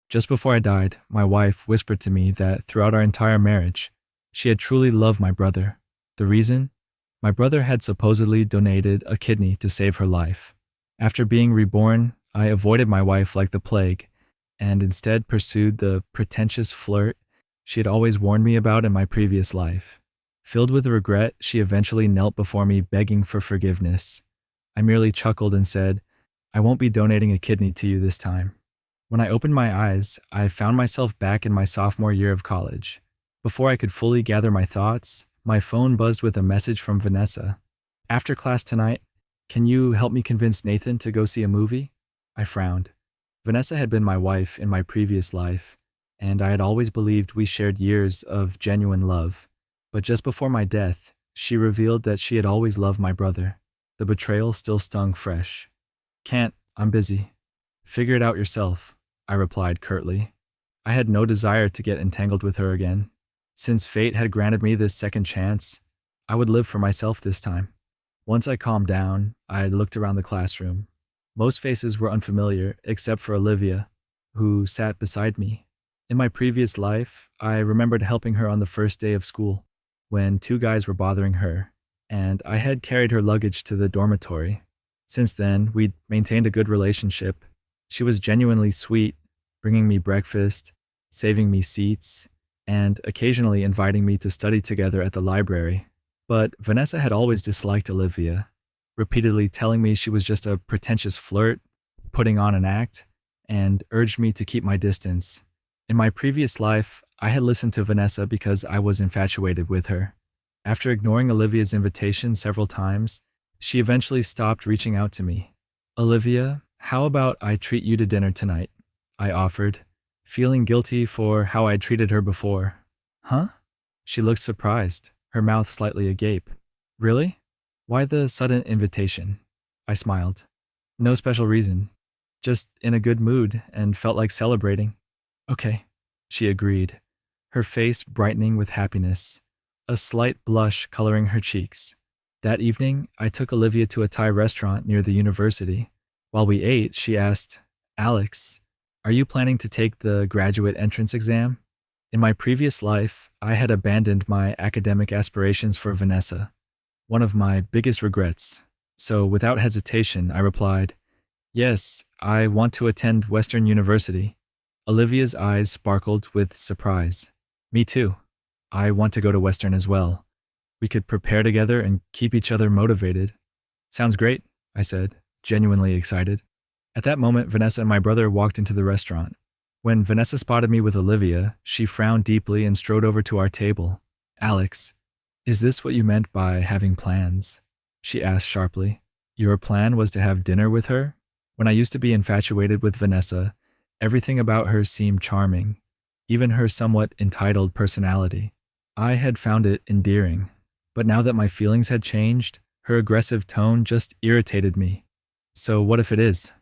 Just before I died, my wife whispered to me that throughout our entire marriage, she had truly loved my brother. The reason? My brother had supposedly donated a kidney to save her life. After being reborn, I avoided my wife like the plague, and instead pursued the pretentious flirt she had always warned me about in my previous life. Filled with regret, she eventually knelt before me begging for forgiveness. I merely chuckled and said, "I won't be donating a kidney to you this time." When I opened my eyes, I found myself back in my sophomore year of college. Before I could fully gather my thoughts, my phone buzzed with a message from Vanessa. "After class tonight, can you help me convince Nathan to go see a movie?" I frowned. Vanessa had been my wife in my previous life, and I had always believed we shared years of genuine love. But just before my death, she revealed that she had always loved my brother. The betrayal still stung fresh. "Can't, I'm busy." "Figure it out yourself," I replied curtly. I had no desire to get entangled with her again. Since fate had granted me this second chance, I would live for myself this time. Once I calmed down, I looked around the classroom. Most faces were unfamiliar, except for Olivia, who sat beside me. In my previous life, I remembered helping her on the first day of school, when two guys were bothering her, and I had carried her luggage to the dormitory. Since then, we'd maintained a good relationship. She was genuinely sweet, bringing me breakfast, saving me seats, and occasionally inviting me to study together at the library. But Vanessa had always disliked Olivia, repeatedly telling me she was just a pretentious flirt, putting on an act, and urged me to keep my distance. In my previous life, I had listened to Vanessa because I was infatuated with her. After ignoring Olivia's invitation several times, she eventually stopped reaching out to me. "Olivia, how about I treat you to dinner tonight?" I offered, feeling guilty for how I treated her before. "Huh?" She looked surprised, her mouth slightly agape. "Really? Why the sudden invitation?" I smiled. "No special reason. Just in a good mood and felt like celebrating." "Okay," she agreed, her face brightening with happiness, a slight blush coloring her cheeks. That evening, I took Olivia to a Thai restaurant near the university. While we ate, she asked, "Alex, are you planning to take the graduate entrance exam?" In my previous life, I had abandoned my academic aspirations for Vanessa, one of my biggest regrets. So without hesitation, I replied, "Yes, I want to attend Western University." Olivia's eyes sparkled with surprise. "Me too. I want to go to Western as well. We could prepare together and keep each other motivated." "Sounds great," I said, genuinely excited. At that moment, Vanessa and my brother walked into the restaurant. When Vanessa spotted me with Olivia, she frowned deeply and strode over to our table. "Alex, is this what you meant by having plans?" she asked sharply. "Your plan was to have dinner with her?" When I used to be infatuated with Vanessa, everything about her seemed charming, even her somewhat entitled personality. I had found it endearing. But now that my feelings had changed, her aggressive tone just irritated me. "So what if it is?"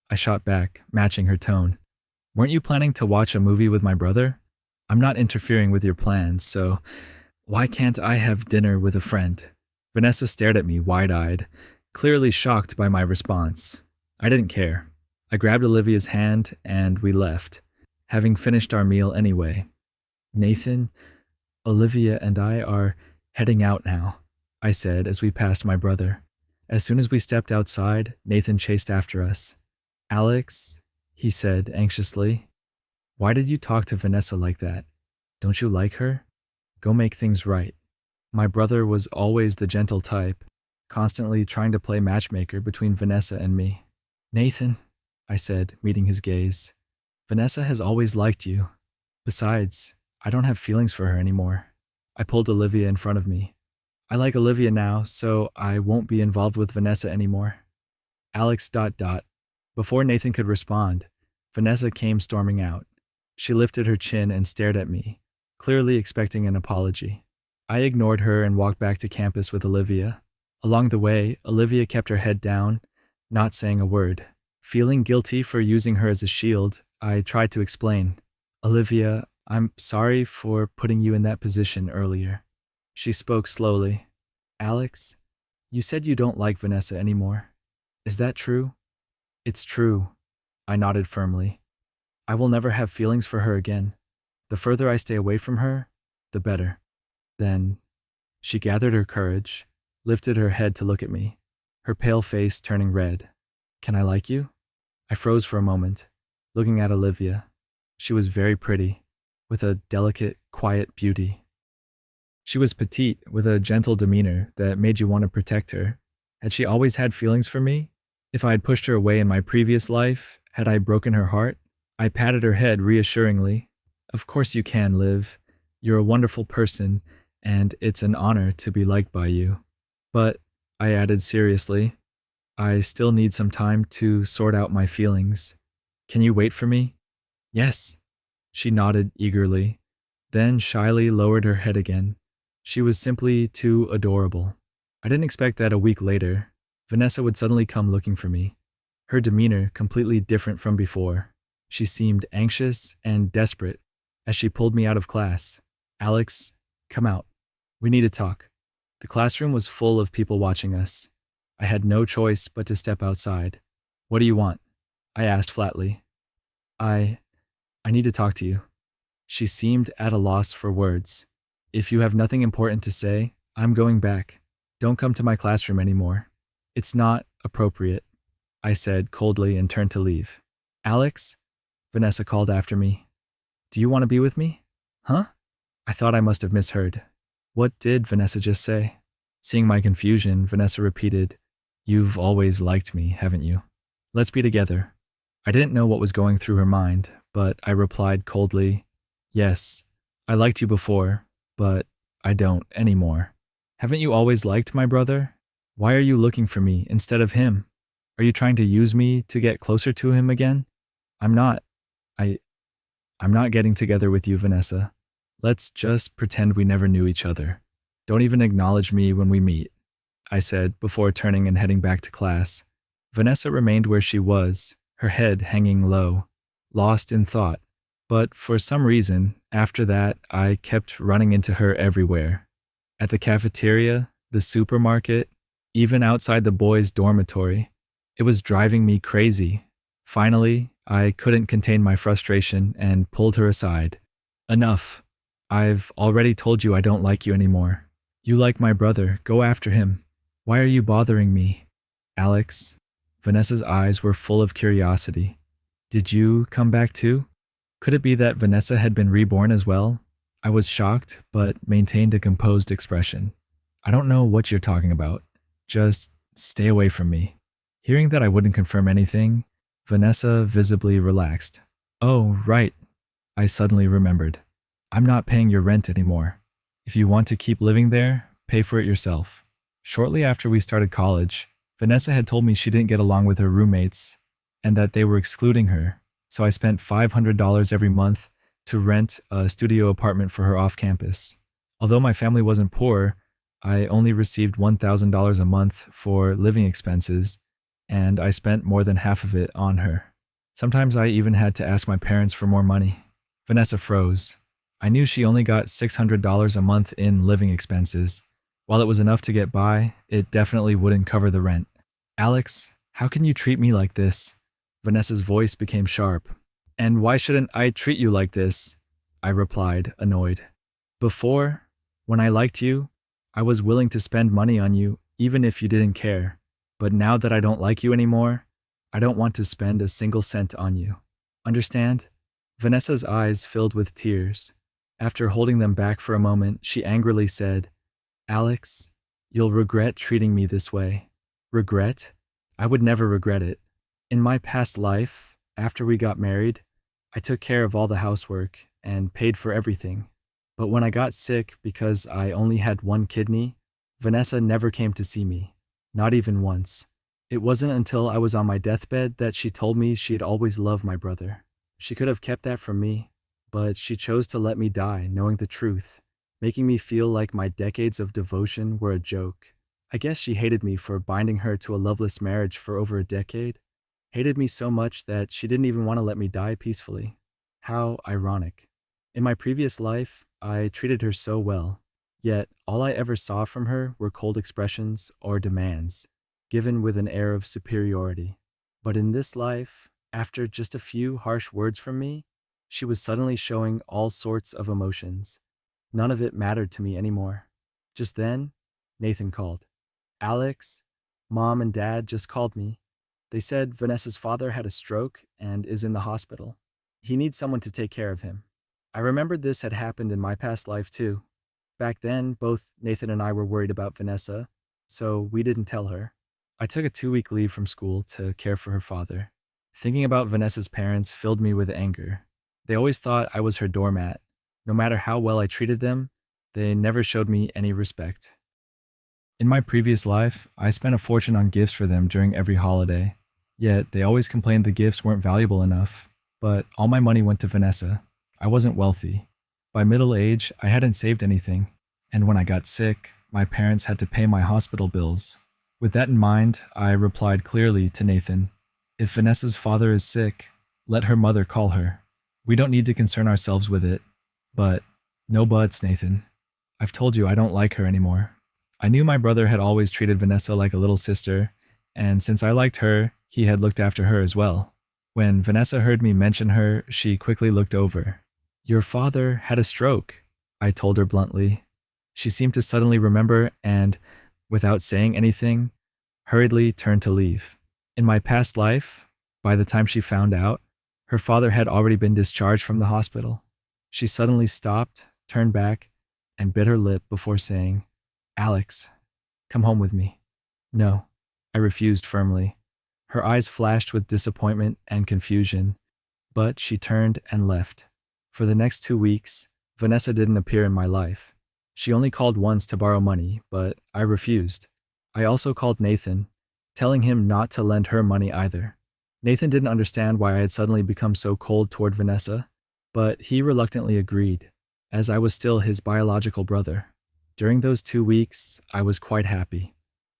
I shot back, matching her tone. "Weren't you planning to watch a movie with my brother? I'm not interfering with your plans, so why can't I have dinner with a friend?" Vanessa stared at me wide-eyed, clearly shocked by my response. I didn't care. I grabbed Olivia's hand and we left, having finished our meal anyway. "Nathan, Olivia and I are heading out now," I said as we passed my brother. As soon as we stepped outside, Nathan chased after us. "Alex," he said anxiously, "why did you talk to Vanessa like that? Don't you like her? Go make things right." My brother was always the gentle type, constantly trying to play matchmaker between Vanessa and me. "Nathan," I said, meeting his gaze, "Vanessa has always liked you. Besides, I don't have feelings for her anymore." I pulled Olivia in front of me. "I like Olivia now, so I won't be involved with Vanessa anymore." Alex ... Before Nathan could respond, Vanessa came storming out. She lifted her chin and stared at me, clearly expecting an apology. I ignored her and walked back to campus with Olivia. Along the way, Olivia kept her head down, not saying a word. Feeling guilty for using her as a shield, I tried to explain. "Olivia, I'm sorry for putting you in that position earlier." She spoke slowly. "Alex, you said you don't like Vanessa anymore. Is that true?" "It's true," I nodded firmly. I will never have feelings for her again. The further I stay away from her, the better. Then she gathered her courage, lifted her head to look at me, her pale face turning red. Can I like you? I froze for a moment, looking at Olivia. She was very pretty, with a delicate, quiet beauty. She was petite, with a gentle demeanor that made you want to protect her. Had she always had feelings for me? If I had pushed her away in my previous life, had I broken her heart? I patted her head reassuringly. Of course you can, Liv. You're a wonderful person, and it's an honor to be liked by you. But, I added seriously, I still need some time to sort out my feelings. Can you wait for me? Yes. She nodded eagerly, then shyly lowered her head again. She was simply too adorable. I didn't expect that a week later, Vanessa would suddenly come looking for me. Her demeanor completely different from before. She seemed anxious and desperate as she pulled me out of class. Alex, come out. We need to talk. The classroom was full of people watching us. I had no choice but to step outside. What do you want? I asked flatly. I need to talk to you. She seemed at a loss for words. If you have nothing important to say, I'm going back. Don't come to my classroom anymore. It's not appropriate, I said coldly and turned to leave. Alex? Vanessa called after me. Do you want to be with me? Huh? I thought I must have misheard. What did Vanessa just say? Seeing my confusion, Vanessa repeated, You've always liked me, haven't you? Let's be together. I didn't know what was going through her mind, but I replied coldly, Yes, I liked you before, but I don't anymore. Haven't you always liked my brother? Why are you looking for me instead of him? Are you trying to use me to get closer to him again? I'm not. I'm not getting together with you, Vanessa. Let's just pretend we never knew each other. Don't even acknowledge me when we meet, I said before turning and heading back to class. Vanessa remained where she was, her head hanging low, lost in thought. But for some reason, after that, I kept running into her everywhere. At the cafeteria, the supermarket, even outside the boys' dormitory. It was driving me crazy. Finally, I couldn't contain my frustration and pulled her aside. Enough. I've already told you I don't like you anymore. You like my brother. Go after him. Why are you bothering me? Alex? Vanessa's eyes were full of curiosity. Did you come back too? Could it be that Vanessa had been reborn as well? I was shocked, but maintained a composed expression. I don't know what you're talking about. Just stay away from me. Hearing that I wouldn't confirm anything, Vanessa visibly relaxed. Oh, right. I suddenly remembered. I'm not paying your rent anymore. If you want to keep living there, pay for it yourself. Shortly after we started college, Vanessa had told me she didn't get along with her roommates and that they were excluding her, so I spent $500 every month to rent a studio apartment for her off campus. Although my family wasn't poor, I only received $1,000 a month for living expenses, and I spent more than half of it on her. Sometimes I even had to ask my parents for more money. Vanessa froze. I knew she only got $600 a month in living expenses. While it was enough to get by, it definitely wouldn't cover the rent. Alex, how can you treat me like this? Vanessa's voice became sharp. And why shouldn't I treat you like this? I replied, annoyed. Before, when I liked you, I was willing to spend money on you even if you didn't care. But now that I don't like you anymore, I don't want to spend a single cent on you. Understand? Vanessa's eyes filled with tears. After holding them back for a moment, she angrily said, Alex, you'll regret treating me this way. Regret? I would never regret it. In my past life, after we got married, I took care of all the housework and paid for everything. But when I got sick because I only had one kidney, Vanessa never came to see me, not even once. It wasn't until I was on my deathbed that she told me she'd always loved my brother. She could have kept that from me, but she chose to let me die knowing the truth, making me feel like my decades of devotion were a joke. I guess she hated me for binding her to a loveless marriage for over a decade. Hated me so much that she didn't even want to let me die peacefully. How ironic. In my previous life, I treated her so well, yet all I ever saw from her were cold expressions or demands, given with an air of superiority. But in this life, After just a few harsh words from me, she was suddenly showing all sorts of emotions. None of it mattered to me anymore. Just then, Nathan called. Alex, Mom and Dad just called me. They said Vanessa's father had a stroke and is in the hospital. He needs someone to take care of him. I remembered this had happened in my past life too. Back then, both Nathan and I were worried about Vanessa, so we didn't tell her. I took a 2-week leave from school to care for her father. Thinking about Vanessa's parents filled me with anger. They always thought I was her doormat. No matter how well I treated them, they never showed me any respect. In my previous life, I spent a fortune on gifts for them during every holiday. Yet, they always complained the gifts weren't valuable enough. But all my money went to Vanessa. I wasn't wealthy. By middle age, I hadn't saved anything. And when I got sick, my parents had to pay my hospital bills. With that in mind, I replied clearly to Nathan, "If Vanessa's father is sick, let her mother call her. We don't need to concern ourselves with it." But, no buts, Nathan. I've told you I don't like her anymore. I knew my brother had always treated Vanessa like a little sister, and since I liked her, he had looked after her as well. When Vanessa heard me mention her, she quickly looked over. "Your father had a stroke," I told her bluntly. She seemed to suddenly remember and, without saying anything, hurriedly turned to leave. In my past life, by the time she found out, her father had already been discharged from the hospital. She suddenly stopped, turned back, and bit her lip before saying, "Alex, come home with me." "No," I refused firmly. Her eyes flashed with disappointment and confusion, but she turned and left. For the next 2 weeks, Vanessa didn't appear in my life. She only called once to borrow money, but I refused. I also called Nathan, telling him not to lend her money either. Nathan didn't understand why I had suddenly become so cold toward Vanessa, but he reluctantly agreed, as I was still his biological brother. During those 2 weeks, I was quite happy.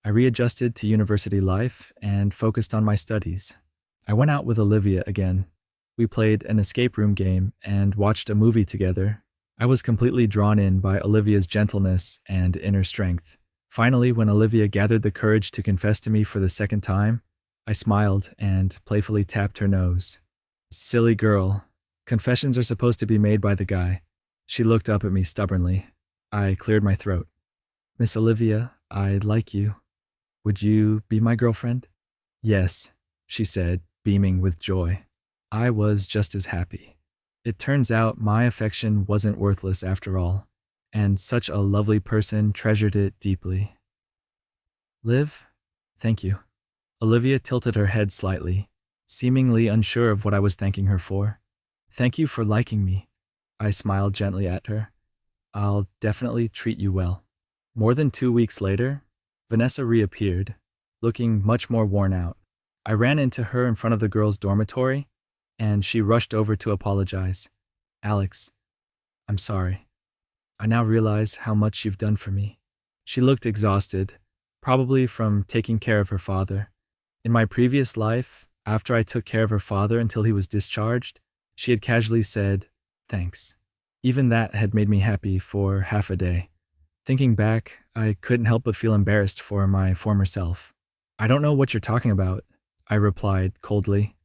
I readjusted to university life and focused on my studies. I went out with Olivia again. We played an escape room game and watched a movie together. I was completely drawn in by Olivia's gentleness and inner strength. Finally, when Olivia gathered the courage to confess to me for the second time, I smiled and playfully tapped her nose. "Silly girl. Confessions are supposed to be made by the guy." She looked up at me stubbornly. I cleared my throat. "Miss Olivia, I like you. Would you be my girlfriend?" "Yes," she said, beaming with joy. I was just as happy. It turns out my affection wasn't worthless after all, and such a lovely person treasured it deeply. "Liv, thank you." Olivia tilted her head slightly, seemingly unsure of what I was thanking her for. "Thank you for liking me." I smiled gently at her. "I'll definitely treat you well." More than 2 weeks later, Vanessa reappeared, looking much more worn out. I ran into her in front of the girls' dormitory, and she rushed over to apologize. "Alex, I'm sorry. I now realize how much you've done for me." She looked exhausted, probably from taking care of her father. In my previous life, after I took care of her father until he was discharged, she had casually said, "Thanks." Even that had made me happy for half a day. Thinking back, I couldn't help but feel embarrassed for my former self. "I don't know what you're talking about," I replied coldly.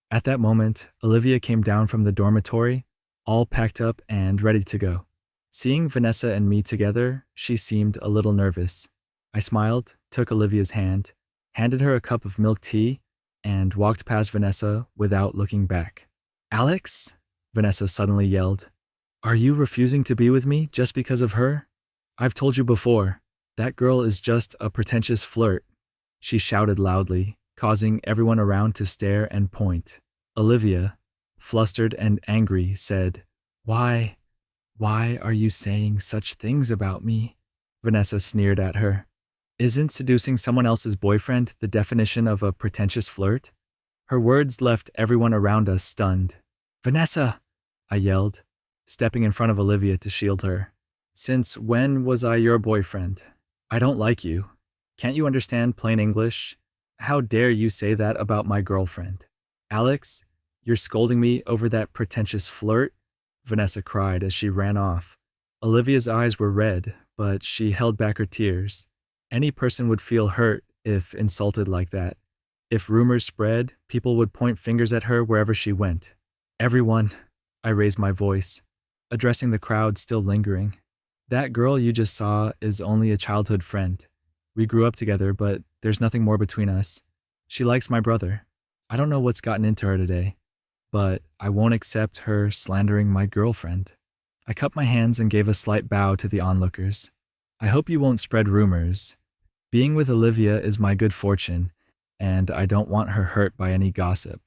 At that moment, Olivia came down from the dormitory, all packed up and ready to go. Seeing Vanessa and me together, she seemed a little nervous. I smiled, took Olivia's hand, handed her a cup of milk tea, and walked past Vanessa without looking back. "Alex?" Vanessa suddenly yelled. "Are you refusing to be with me just because of her? I've told you before, that girl is just a pretentious flirt." She shouted loudly, causing everyone around to stare and point. Olivia, flustered and angry, said, Why are you saying such things about me?" Vanessa sneered at her. "Isn't seducing someone else's boyfriend the definition of a pretentious flirt?" Her words left everyone around us stunned. "Vanessa!" I yelled, stepping in front of Olivia to shield her. "Since when was I your boyfriend? I don't like you. Can't you understand plain English? How dare you say that about my girlfriend?" "Alex, you're scolding me over that pretentious flirt?" Vanessa cried as she ran off. Olivia's eyes were red, but she held back her tears. Any person would feel hurt if insulted like that. If rumors spread, people would point fingers at her wherever she went. Everyone, I raised my voice, addressing the crowd still lingering. That girl you just saw is only a childhood friend. We grew up together, but there's nothing more between us. She likes my brother. I don't know what's gotten into her today, but I won't accept her slandering my girlfriend. I cupped my hands and gave a slight bow to the onlookers. I hope you won't spread rumors. Being with Olivia is my good fortune, and I don't want her hurt by any gossip.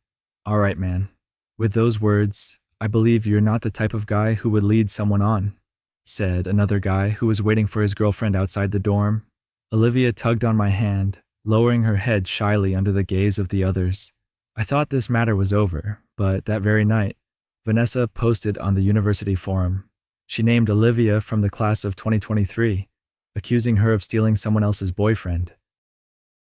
All right, man. With those words, I believe you're not the type of guy who would lead someone on, said another guy who was waiting for his girlfriend outside the dorm. Olivia tugged on my hand, lowering her head shyly under the gaze of the others. I thought this matter was over, but that very night, Vanessa posted on the university forum. She named Olivia from the class of 2023, accusing her of stealing someone else's boyfriend.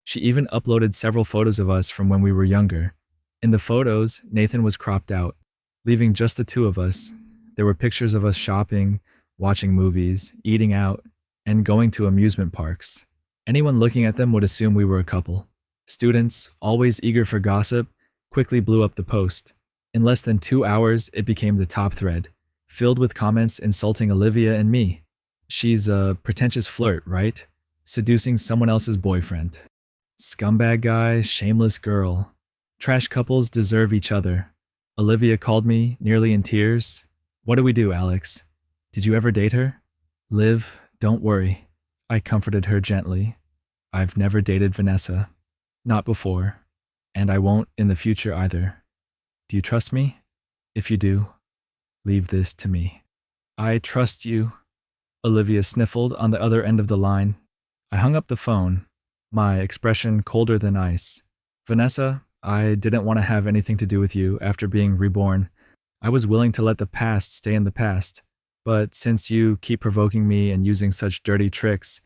She even uploaded several photos of us from when we were younger. In the photos, Nathan was cropped out, leaving just the two of us. There were pictures of us shopping, watching movies, eating out, and going to amusement parks. Anyone looking at them would assume we were a couple. Students, always eager for gossip, quickly blew up the post. In less than 2 hours, it became the top thread, filled with comments insulting Olivia and me. She's a pretentious flirt, right? Seducing someone else's boyfriend. Scumbag guy, shameless girl. Trash couples deserve each other. Olivia called me, nearly in tears. What do we do, Alex? Did you ever date her? Liv, don't worry. I comforted her gently. I've never dated Vanessa. Not before. And I won't in the future either. Do you trust me? If you do, leave this to me. I trust you. Olivia sniffled on the other end of the line. I hung up the phone, my expression colder than ice. Vanessa, I didn't want to have anything to do with you after being reborn. I was willing to let the past stay in the past. But since you keep provoking me and using such dirty tricks,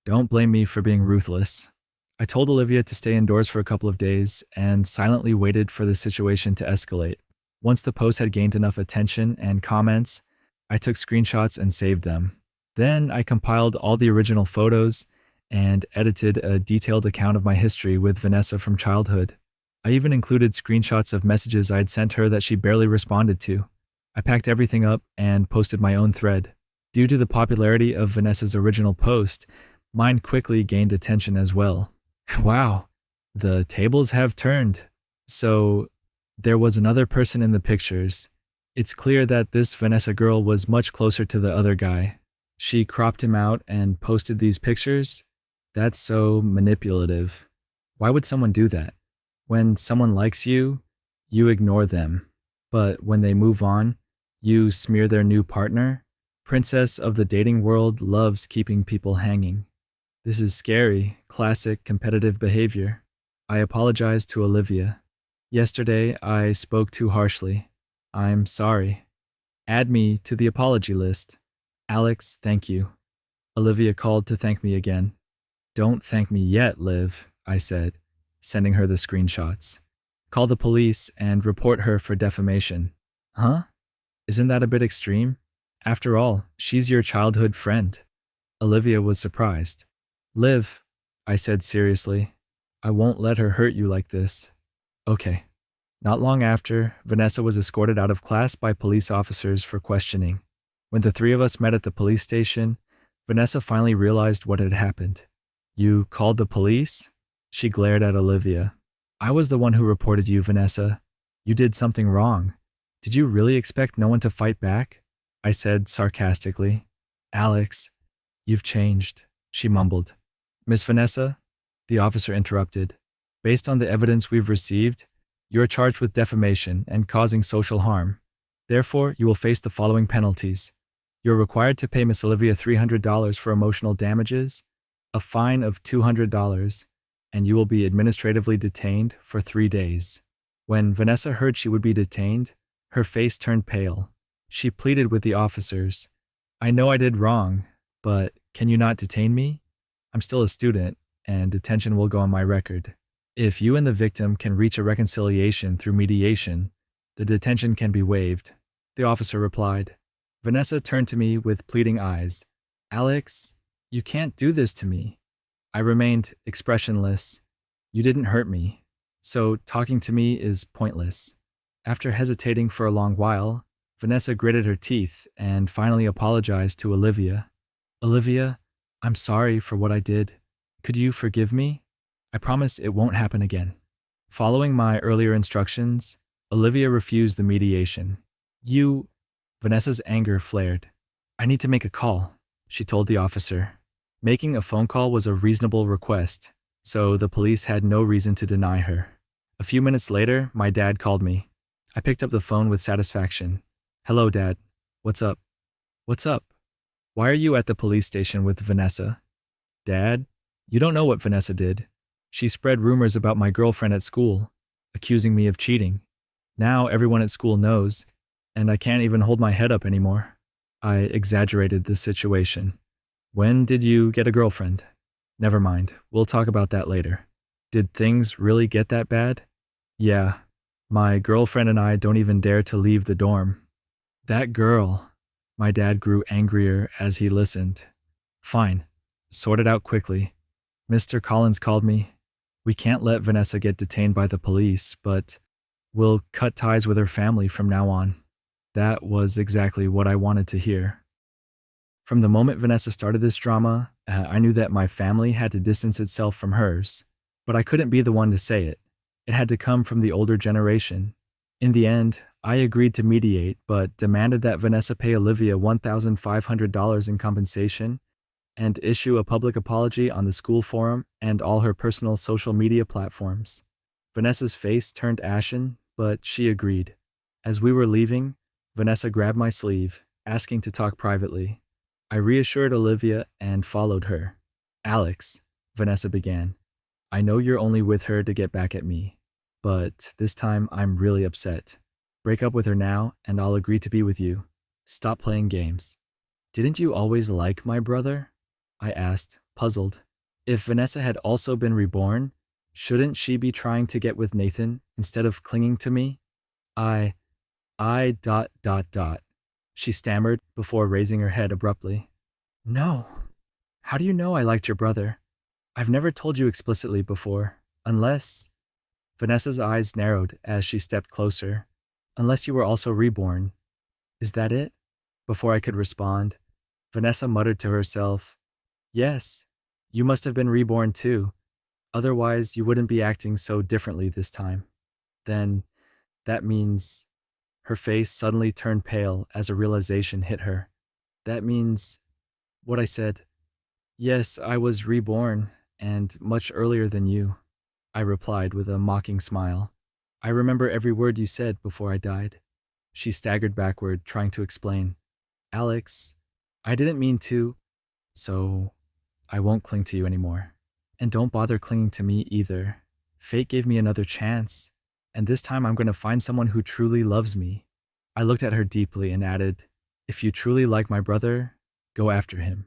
don't blame me for being ruthless. I told Olivia to stay indoors for a couple of days and silently waited for the situation to escalate. Once the post had gained enough attention and comments, I took screenshots and saved them. Then I compiled all the original photos and edited a detailed account of my history with Vanessa from childhood. I even included screenshots of messages I'd sent her that she barely responded to. I packed everything up and posted my own thread. Due to the popularity of Vanessa's original post, mine quickly gained attention as well. Wow, the tables have turned. So there was another person in the pictures. It's clear that this Vanessa girl was much closer to the other guy. She cropped him out and posted these pictures. That's so manipulative. Why would someone do that? When someone likes you, you ignore them. But when they move on, you smear their new partner. Princess of the dating world loves keeping people hanging. This is scary, classic competitive behavior. I apologize to Olivia. Yesterday, I spoke too harshly. I'm sorry. Add me to the apology list. Alex, thank you. Olivia called to thank me again. Don't thank me yet, Liv, I said, sending her the screenshots. Call the police and report her for defamation. Huh? Isn't that a bit extreme? After all, she's your childhood friend. Olivia was surprised. Liv, I said seriously, I won't let her hurt you like this. Okay. Not long after, Vanessa was escorted out of class by police officers for questioning. When the three of us met at the police station, Vanessa finally realized what had happened. You called the police? She glared at Olivia. I was the one who reported you, Vanessa. You did something wrong. Did you really expect no one to fight back? I said sarcastically. Alex, you've changed, she mumbled. Miss Vanessa, the officer interrupted. Based on the evidence we've received, you are charged with defamation and causing social harm. Therefore, you will face the following penalties. You are required to pay Miss Olivia $300 for emotional damages, a fine of $200, and you will be administratively detained for 3 days. When Vanessa heard she would be detained, her face turned pale. She pleaded with the officers. I know I did wrong, but can you not detain me? I'm still a student, and detention will go on my record. If you and the victim can reach a reconciliation through mediation, the detention can be waived, the officer replied. Vanessa turned to me with pleading eyes. Alex, you can't do this to me. I remained expressionless. You didn't hurt me. So talking to me is pointless. After hesitating for a long while, Vanessa gritted her teeth and finally apologized to Olivia. Olivia, I'm sorry for what I did. Could you forgive me? I promise it won't happen again. Following my earlier instructions, Olivia refused the mediation. Vanessa's anger flared. I need to make a call, she told the officer. Making a phone call was a reasonable request, so the police had no reason to deny her. A few minutes later, my dad called me. I picked up the phone with satisfaction. Hello, Dad. What's up? What's up? Why are you at the police station with Vanessa? Dad, you don't know what Vanessa did. She spread rumors about my girlfriend at school, accusing me of cheating. Now everyone at school knows, and I can't even hold my head up anymore. I exaggerated the situation. When did you get a girlfriend? Never mind, we'll talk about that later. Did things really get that bad? Yeah, my girlfriend and I don't even dare to leave the dorm. That girl. My dad grew angrier as he listened. Fine, sort it out quickly. Mr. Collins called me. We can't let Vanessa get detained by the police, but we'll cut ties with her family from now on. That was exactly what I wanted to hear. From the moment Vanessa started this drama, I knew that my family had to distance itself from hers, but I couldn't be the one to say it. It had to come from the older generation. In the end, I agreed to mediate, but demanded that Vanessa pay Olivia $1,500 in compensation and issue a public apology on the school forum and all her personal social media platforms. Vanessa's face turned ashen, but she agreed. As we were leaving, Vanessa grabbed my sleeve, asking to talk privately. I reassured Olivia and followed her. Alex, Vanessa began, I know you're only with her to get back at me, but this time I'm really upset. Break up with her now and I'll agree to be with you. Stop playing games. Didn't you always like my brother? I asked, puzzled. If Vanessa had also been reborn, shouldn't she be trying to get with Nathan instead of clinging to me? I. She stammered before raising her head abruptly. No. How do you know I liked your brother? I've never told you explicitly before, unless... Vanessa's eyes narrowed as she stepped closer. Unless you were also reborn. Is that it? Before I could respond, Vanessa muttered to herself, Yes, you must have been reborn too. Otherwise, you wouldn't be acting so differently this time. Then, that means... Her face suddenly turned pale as a realization hit her. That means... What I said. Yes, I was reborn, and much earlier than you, I replied with a mocking smile. I remember every word you said before I died. She staggered backward, trying to explain. Alex, I didn't mean to, so I won't cling to you anymore. And don't bother clinging to me either. Fate gave me another chance, and this time I'm going to find someone who truly loves me. I looked at her deeply and added, If you truly like my brother, go after him.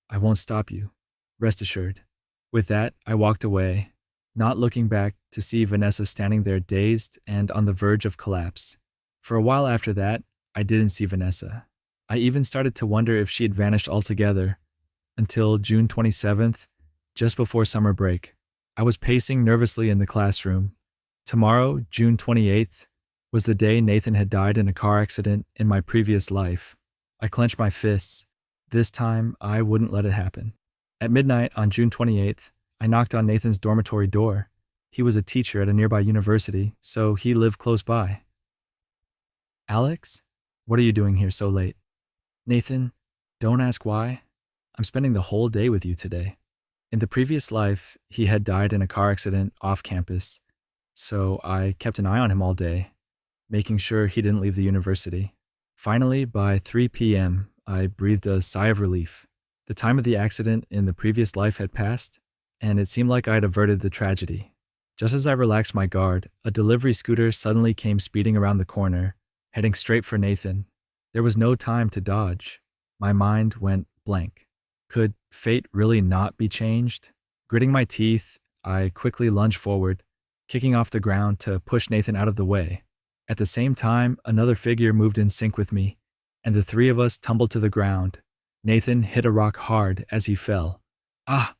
I won't stop you. Rest assured. With that, I walked away, not looking back to see Vanessa standing there dazed and on the verge of collapse. For a while after that, I didn't see Vanessa. I even started to wonder if she had vanished altogether, until June 27th, just before summer break. I was pacing nervously in the classroom. Tomorrow, June 28th, was the day Nathan had died in a car accident in my previous life. I clenched my fists. This time, I wouldn't let it happen. At midnight on June 28th, I knocked on Nathan's dormitory door. He was a teacher at a nearby university, so he lived close by. Alex, what are you doing here so late? Nathan, don't ask why. I'm spending the whole day with you today. In the previous life, he had died in a car accident off campus, so I kept an eye on him all day, making sure he didn't leave the university. Finally, by 3 p.m., I breathed a sigh of relief. The time of the accident in the previous life had passed, and it seemed like I had averted the tragedy. Just as I relaxed my guard, a delivery scooter suddenly came speeding around the corner, heading straight for Nathan. There was no time to dodge. My mind went blank. Could fate really not be changed? Gritting my teeth, I quickly lunged forward, kicking off the ground to push Nathan out of the way. At the same time, another figure moved in sync with me, and the three of us tumbled to the ground. Nathan hit a rock hard as he fell. Ah!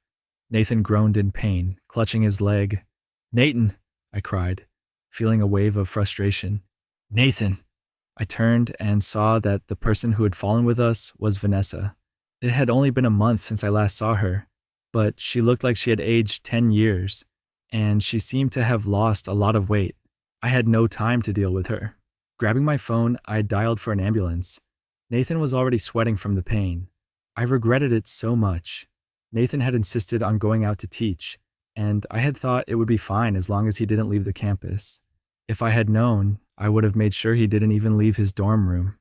Nathan groaned in pain, clutching his leg. Nathan! I cried, feeling a wave of frustration. Nathan! I turned and saw that the person who had fallen with us was Vanessa. It had only been a month since I last saw her, but she looked like she had aged 10 years, and she seemed to have lost a lot of weight. I had no time to deal with her. Grabbing my phone, I dialed for an ambulance. Nathan was already sweating from the pain. I regretted it so much. Nathan had insisted on going out to teach, and I had thought it would be fine as long as he didn't leave the campus. If I had known, I would have made sure he didn't even leave his dorm room.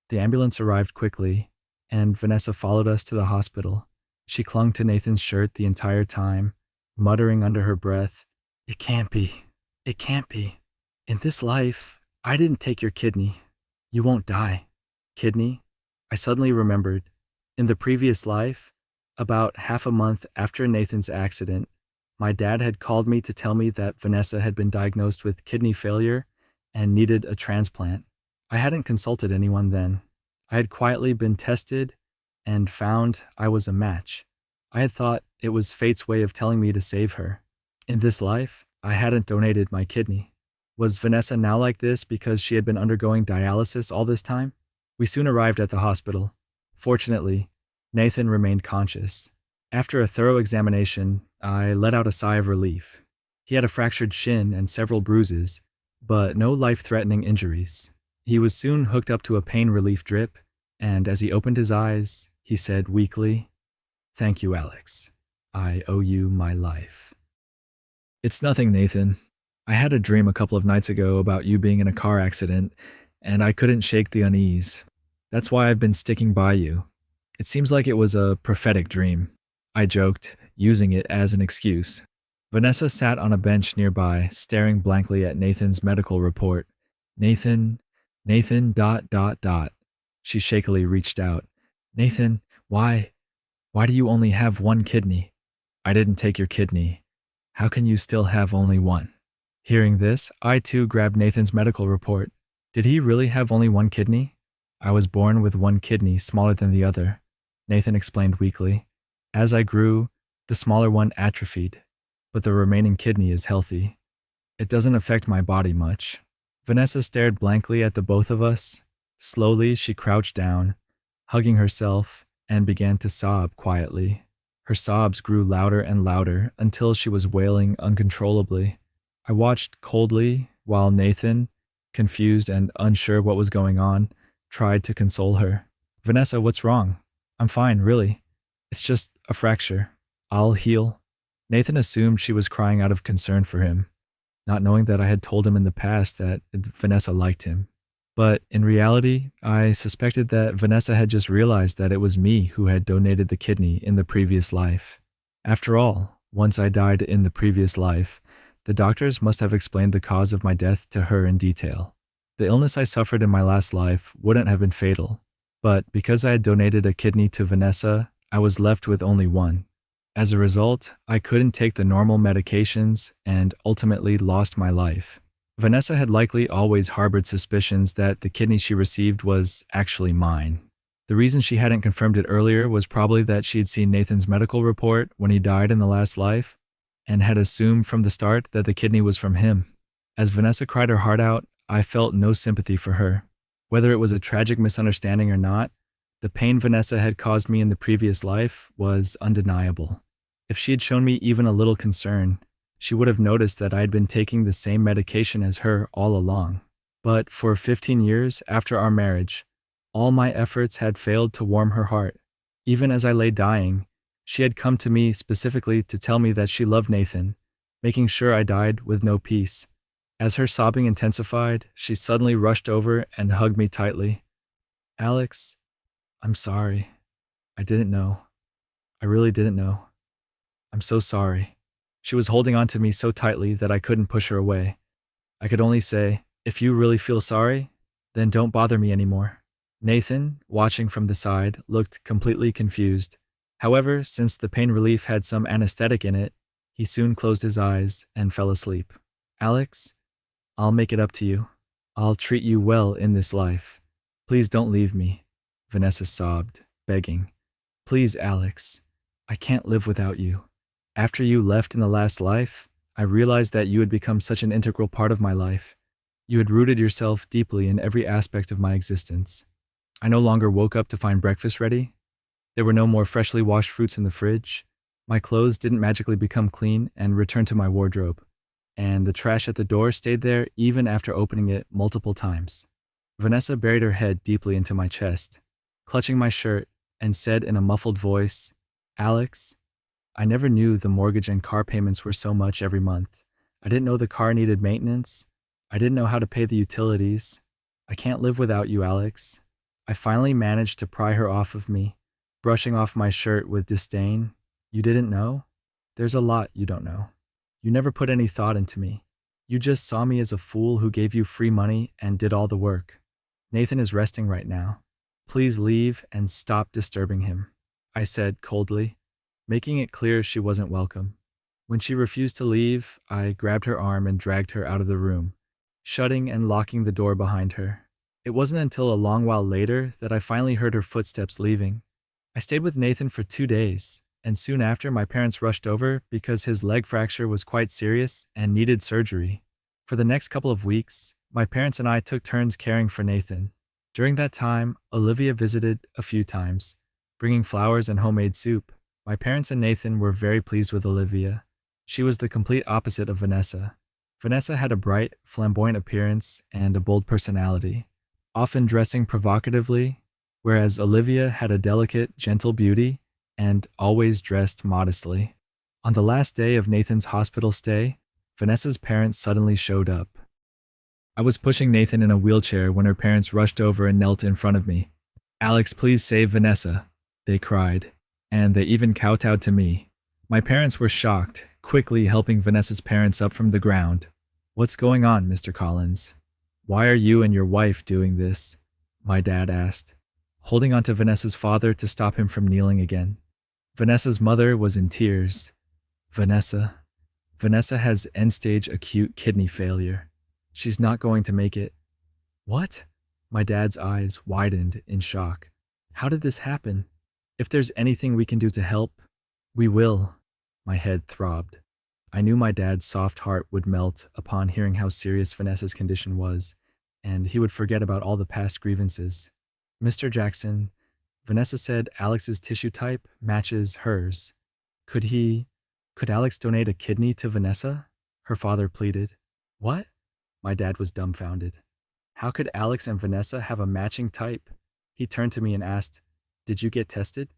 The ambulance arrived quickly, and Vanessa followed us to the hospital. She clung to Nathan's shirt the entire time, muttering under her breath, "It can't be. It can't be. In this life, I didn't take your kidney. You won't die." Kidney? I suddenly remembered. In the previous life, about half a month after Nathan's accident, my dad had called me to tell me that Vanessa had been diagnosed with kidney failure and needed a transplant. I hadn't consulted anyone then. I had quietly been tested and found I was a match. I had thought it was fate's way of telling me to save her. In this life, I hadn't donated my kidney. Was Vanessa now like this because she had been undergoing dialysis all this time? We soon arrived at the hospital. Fortunately, Nathan remained conscious. After a thorough examination, I let out a sigh of relief. He had a fractured shin and several bruises, but no life-threatening injuries. He was soon hooked up to a pain relief drip, and as he opened his eyes, he said weakly, "Thank you, Alex. I owe you my life." "It's nothing, Nathan. I had a dream a couple of nights ago about you being in a car accident, and I couldn't shake the unease. That's why I've been sticking by you. It seems like it was a prophetic dream," I joked, using it as an excuse. Vanessa sat on a bench nearby, staring blankly at Nathan's medical report. Nathan, She shakily reached out. "Nathan, why do you only have one kidney?" "I didn't take your kidney. How can you still have only one?" Hearing this, I too grabbed Nathan's medical report. Did he really have only one kidney? "I was born with one kidney smaller than the other," Nathan explained weakly. "As I grew, the smaller one atrophied, but the remaining kidney is healthy. It doesn't affect my body much." Vanessa stared blankly at the both of us. Slowly, she crouched down, hugging herself, and began to sob quietly. Her sobs grew louder and louder until she was wailing uncontrollably. I watched coldly while Nathan, confused and unsure what was going on, tried to console her. "Vanessa, what's wrong?" "I'm fine, really. It's just a fracture. I'll heal." Nathan assumed she was crying out of concern for him, not knowing that I had told him in the past that Vanessa liked him. But in reality, I suspected that Vanessa had just realized that it was me who had donated the kidney in the previous life. After all, once I died in the previous life, the doctors must have explained the cause of my death to her in detail. The illness I suffered in my last life wouldn't have been fatal, but because I had donated a kidney to Vanessa, I was left with only one. As a result, I couldn't take the normal medications and ultimately lost my life. Vanessa had likely always harbored suspicions that the kidney she received was actually mine. The reason she hadn't confirmed it earlier was probably that she had seen Nathan's medical report when he died in the last life and had assumed from the start that the kidney was from him. As Vanessa cried her heart out, I felt no sympathy for her. Whether it was a tragic misunderstanding or not, the pain Vanessa had caused me in the previous life was undeniable. If she had shown me even a little concern, she would have noticed that I had been taking the same medication as her all along. But for 15 years after our marriage, all my efforts had failed to warm her heart. Even as I lay dying, she had come to me specifically to tell me that she loved Nathan, making sure I died with no peace. As her sobbing intensified, she suddenly rushed over and hugged me tightly. "Alex, I'm sorry. I didn't know. I really didn't know. I'm so sorry." She was holding on to me so tightly that I couldn't push her away. I could only say, "If you really feel sorry, then don't bother me anymore." Nathan, watching from the side, looked completely confused. However, since the pain relief had some anesthetic in it, he soon closed his eyes and fell asleep. "Alex, I'll make it up to you. I'll treat you well in this life. Please don't leave me," Vanessa sobbed, begging. "Please, Alex, I can't live without you. After you left in the last life, I realized that you had become such an integral part of my life. You had rooted yourself deeply in every aspect of my existence. I no longer woke up to find breakfast ready. There were no more freshly washed fruits in the fridge. My clothes didn't magically become clean and return to my wardrobe. And the trash at the door stayed there even after opening it multiple times. Vanessa buried her head deeply into my chest, clutching my shirt, and said in a muffled voice, "Alex, I never knew the mortgage and car payments were so much every month. I didn't know the car needed maintenance. I didn't know how to pay the utilities. I can't live without you, Alex." I finally managed to pry her off of me, brushing off my shirt with disdain. "You didn't know? There's a lot you don't know. You never put any thought into me. You just saw me as a fool who gave you free money and did all the work. Nathan is resting right now. Please leave and stop disturbing him," I said coldly, making it clear she wasn't welcome. When she refused to leave, I grabbed her arm and dragged her out of the room, shutting and locking the door behind her. It wasn't until a long while later that I finally heard her footsteps leaving. I stayed with Nathan for 2 days, and soon after my parents rushed over because his leg fracture was quite serious and needed surgery. For the next couple of weeks, my parents and I took turns caring for Nathan. During that time, Olivia visited a few times, bringing flowers and homemade soup. My parents and Nathan were very pleased with Olivia. She was the complete opposite of Vanessa. Vanessa had a bright, flamboyant appearance and a bold personality, often dressing provocatively, whereas Olivia had a delicate, gentle beauty and always dressed modestly. On the last day of Nathan's hospital stay, Vanessa's parents suddenly showed up. I was pushing Nathan in a wheelchair when her parents rushed over and knelt in front of me. "Alex, please save Vanessa," they cried, and they even kowtowed to me. My parents were shocked, quickly helping Vanessa's parents up from the ground. "What's going on, Mr. Collins? Why are you and your wife doing this?" my dad asked, holding onto Vanessa's father to stop him from kneeling again. Vanessa's mother was in tears. Vanessa has end-stage acute kidney failure. She's not going to make it." "What?" My dad's eyes widened in shock. "How did this happen? If there's anything we can do to help, we will." My head throbbed. I knew my dad's soft heart would melt upon hearing how serious Vanessa's condition was, and he would forget about all the past grievances. "Mr. Jackson, Vanessa said Alex's tissue type matches hers. Could Alex donate a kidney to Vanessa?" her father pleaded. "What?" My dad was dumbfounded. How could Alex and Vanessa have a matching type? He turned to me and asked, "Did you get tested?"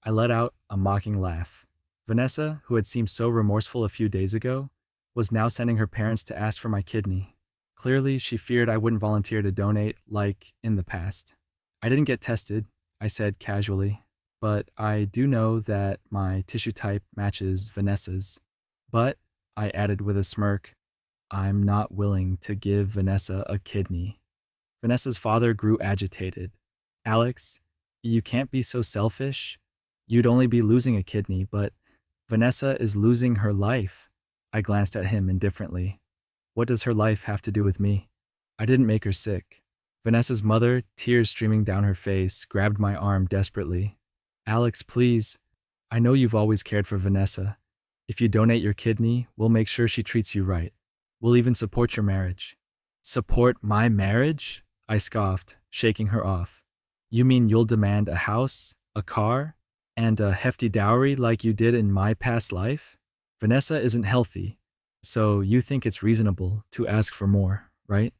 I let out a mocking laugh. Vanessa, who had seemed so remorseful a few days ago, was now sending her parents to ask for my kidney. Clearly, she feared I wouldn't volunteer to donate like in the past. "I didn't get tested," I said casually, "but I do know that my tissue type matches Vanessa's. But," I added with a smirk, "I'm not willing to give Vanessa a kidney." Vanessa's father grew agitated. "Alex, you can't be so selfish. You'd only be losing a kidney, but Vanessa is losing her life." I glanced at him indifferently. What does her life have to do with me? I didn't make her sick. Vanessa's mother, tears streaming down her face, grabbed my arm desperately. "Alex, please. I know you've always cared for Vanessa. If you donate your kidney, we'll make sure she treats you right. We'll even support your marriage." "Support my marriage?" I scoffed, shaking her off. "You mean you'll demand a house, a car, and a hefty dowry like you did in my past life? Vanessa isn't healthy, so you think it's reasonable to ask for more, right?"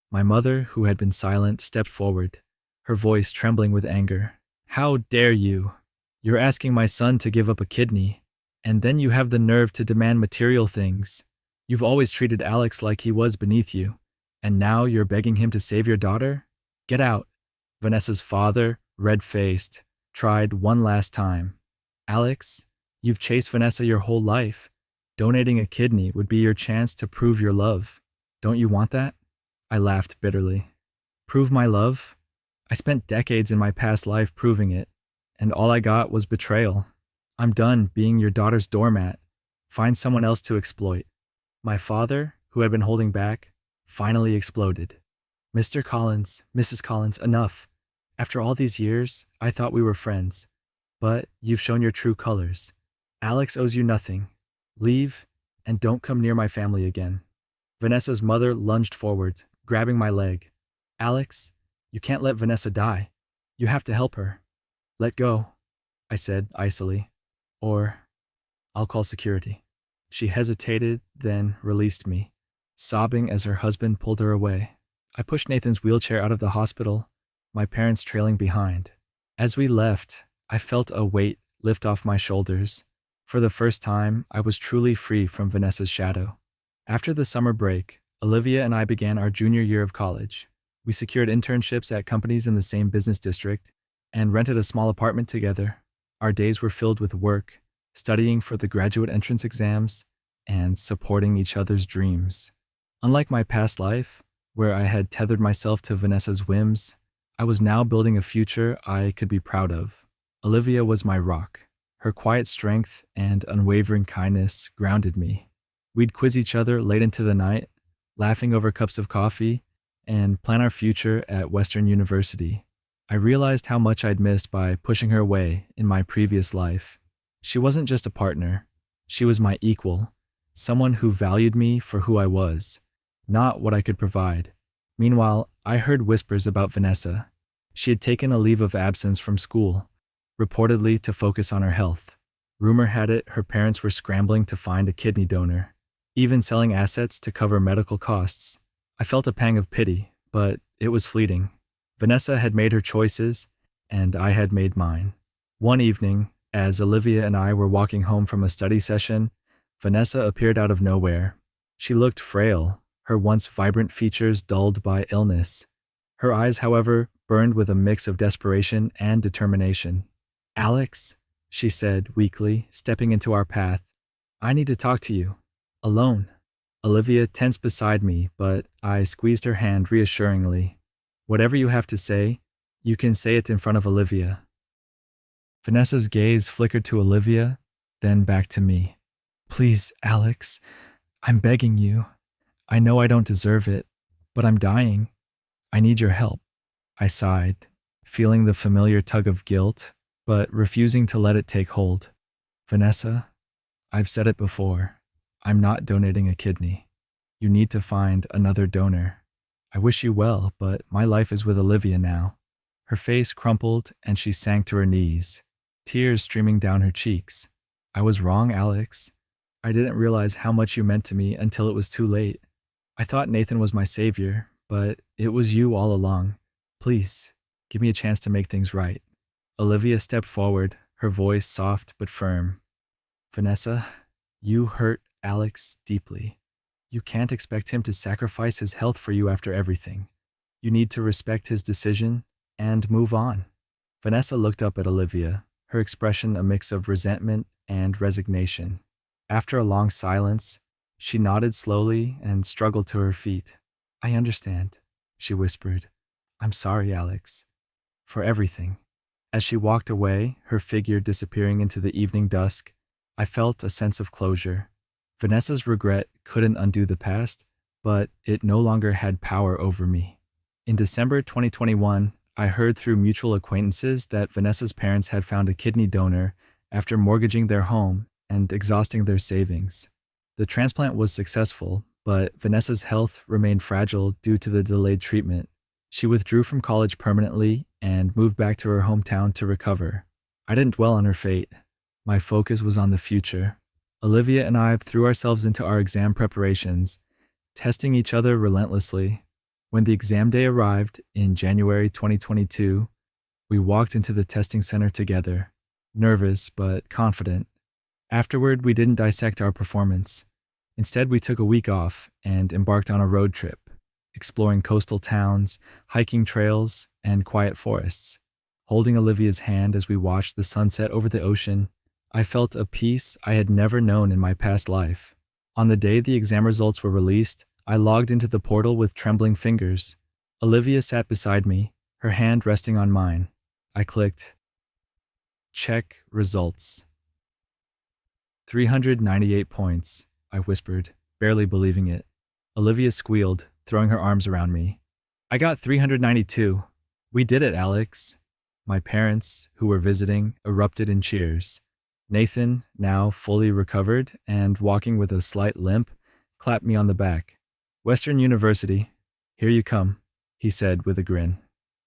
My mother, who had been silent, stepped forward, her voice trembling with anger. "How dare you? You're asking my son to give up a kidney, and then you have the nerve to demand material things. You've always treated Alex like he was beneath you, and now you're begging him to save your daughter? Get out." Vanessa's father, red-faced, tried one last time. "Alex, you've chased Vanessa your whole life. Donating a kidney would be your chance to prove your love. Don't you want that?" I laughed bitterly. "Prove my love? I spent decades in my past life proving it, and all I got was betrayal. I'm done being your daughter's doormat. Find someone else to exploit." My father, who had been holding back, finally exploded. "Mr. Collins, Mrs. Collins, enough. After all these years, I thought we were friends. But you've shown your true colors. Alex owes you nothing. Leave and don't come near my family again. Vanessa's mother lunged forward, grabbing my leg. Alex, you can't let Vanessa die. You have to help her. Let go, I said icily. Or I'll call security. She hesitated, then released me, sobbing as her husband pulled her away. I pushed Nathan's wheelchair out of the hospital, my parents trailing behind. As we left, I felt a weight lift off my shoulders. For the first time, I was truly free from Vanessa's shadow. After the summer break, Olivia and I began our junior year of college. We secured internships at companies in the same business district and rented a small apartment together. Our days were filled with work, studying for the graduate entrance exams, and supporting each other's dreams. Unlike my past life, where I had tethered myself to Vanessa's whims, I was now building a future I could be proud of. Olivia was my rock. Her quiet strength and unwavering kindness grounded me. We'd quiz each other late into the night, laughing over cups of coffee, and plan our future at Western University. I realized how much I'd missed by pushing her away in my previous life. She wasn't just a partner. She was my equal, someone who valued me for who I was, not what I could provide. Meanwhile, I heard whispers about Vanessa. She had taken a leave of absence from school, reportedly to focus on her health. Rumor had it her parents were scrambling to find a kidney donor, even selling assets to cover medical costs. I felt a pang of pity, but it was fleeting. Vanessa had made her choices, and I had made mine. One evening, as Olivia and I were walking home from a study session, Vanessa appeared out of nowhere. She looked frail, her once vibrant features dulled by illness. Her eyes, however, burned with a mix of desperation and determination. Alex, she said weakly, stepping into our path. I need to talk to you. Alone. Olivia tensed beside me, but I squeezed her hand reassuringly. Whatever you have to say, you can say it in front of Olivia. Vanessa's gaze flickered to Olivia, then back to me. Please, Alex, I'm begging you. I know I don't deserve it, but I'm dying. I need your help. I sighed, feeling the familiar tug of guilt, but refusing to let it take hold. Vanessa, I've said it before. I'm not donating a kidney. You need to find another donor. I wish you well, but my life is with Olivia now. Her face crumpled and she sank to her knees, tears streaming down her cheeks. I was wrong, Alex. I didn't realize how much you meant to me until it was too late. I thought Nathan was my savior, but it was you all along. Please, give me a chance to make things right. Olivia stepped forward, her voice soft but firm. Vanessa, you hurt Alex deeply. You can't expect him to sacrifice his health for you after everything. You need to respect his decision and move on. Vanessa looked up at Olivia, her expression a mix of resentment and resignation. After a long silence, she nodded slowly and struggled to her feet. I understand, she whispered. I'm sorry, Alex, for everything. As she walked away, her figure disappearing into the evening dusk, I felt a sense of closure. Vanessa's regret couldn't undo the past, but it no longer had power over me. In December 2021, I heard through mutual acquaintances that Vanessa's parents had found a kidney donor after mortgaging their home and exhausting their savings. The transplant was successful, but Vanessa's health remained fragile due to the delayed treatment. She withdrew from college permanently and moved back to her hometown to recover. I didn't dwell on her fate. My focus was on the future. Olivia and I threw ourselves into our exam preparations, testing each other relentlessly. When the exam day arrived in January 2022, we walked into the testing center together, nervous but confident. Afterward, we didn't dissect our performance. Instead, we took a week off and embarked on a road trip, exploring coastal towns, hiking trails, and quiet forests. Holding Olivia's hand as we watched the sunset over the ocean, I felt a peace I had never known in my past life. On the day the exam results were released, I logged into the portal with trembling fingers. Olivia sat beside me, her hand resting on mine. I clicked, check results. 398 points, I whispered, barely believing it. Olivia squealed, throwing her arms around me. I got 392. We did it, Alex. My parents, who were visiting, erupted in cheers. Nathan, now fully recovered and walking with a slight limp, clapped me on the back. Western University, here you come, he said with a grin.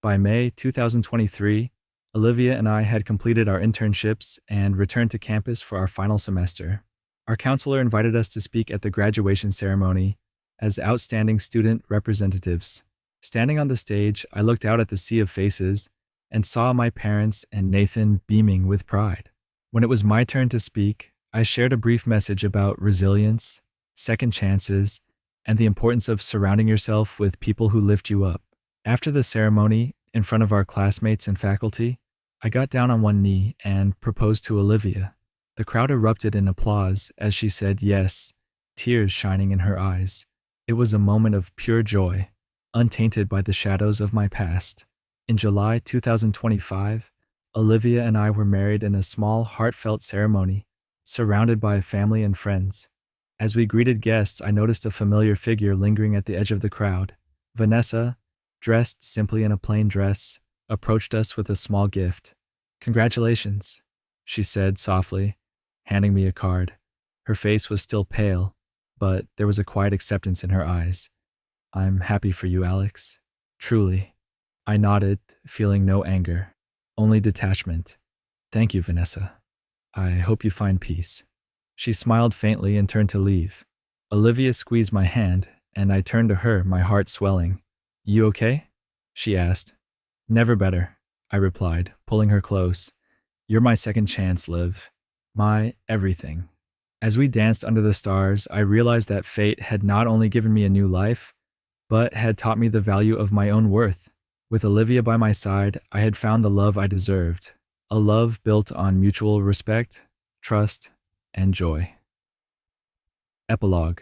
By May 2023, Olivia and I had completed our internships and returned to campus for our final semester. Our counselor invited us to speak at the graduation ceremony as outstanding student representatives. Standing on the stage, I looked out at the sea of faces and saw my parents and Nathan beaming with pride. When it was my turn to speak, I shared a brief message about resilience, second chances, and the importance of surrounding yourself with people who lift you up. After the ceremony, in front of our classmates and faculty, I got down on one knee and proposed to Olivia. The crowd erupted in applause as she said yes, tears shining in her eyes. It was a moment of pure joy, untainted by the shadows of my past. In July 2025, Olivia and I were married in a small, heartfelt ceremony, surrounded by family and friends. As we greeted guests, I noticed a familiar figure lingering at the edge of the crowd. Vanessa, dressed simply in a plain dress, approached us with a small gift. "Congratulations," she said softly, handing me a card. Her face was still pale, but there was a quiet acceptance in her eyes. "I'm happy for you, Alex. Truly." I nodded, feeling no anger, only detachment. "Thank you, Vanessa. I hope you find peace." She smiled faintly and turned to leave. Olivia squeezed my hand, and I turned to her, my heart swelling. "You okay?" she asked. "Never better," I replied, pulling her close. "You're my second chance, Liv. My everything." As we danced under the stars, I realized that fate had not only given me a new life, but had taught me the value of my own worth. With Olivia by my side, I had found the love I deserved, a love built on mutual respect, trust, and joy. Epilogue.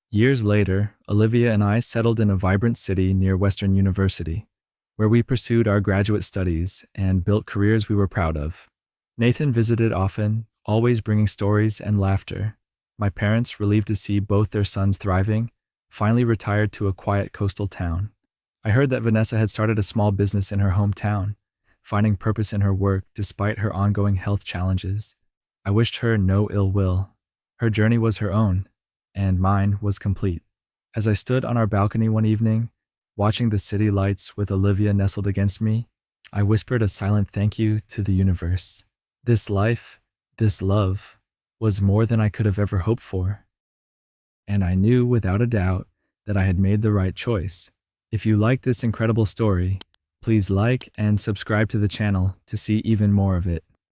Years later, Olivia and I settled in a vibrant city near Western University, where we pursued our graduate studies and built careers we were proud of. Nathan visited often, always bringing stories and laughter. My parents, relieved to see both their sons thriving, finally retired to a quiet coastal town. I heard that Vanessa had started a small business in her hometown, finding purpose in her work despite her ongoing health challenges. I wished her no ill will. Her journey was her own, and mine was complete. As I stood on our balcony one evening, watching the city lights with Olivia nestled against me, I whispered a silent thank you to the universe. This life, this love, was more than I could have ever hoped for. And I knew without a doubt that I had made the right choice. If you like this incredible story, please like and subscribe to the channel to see even more of it.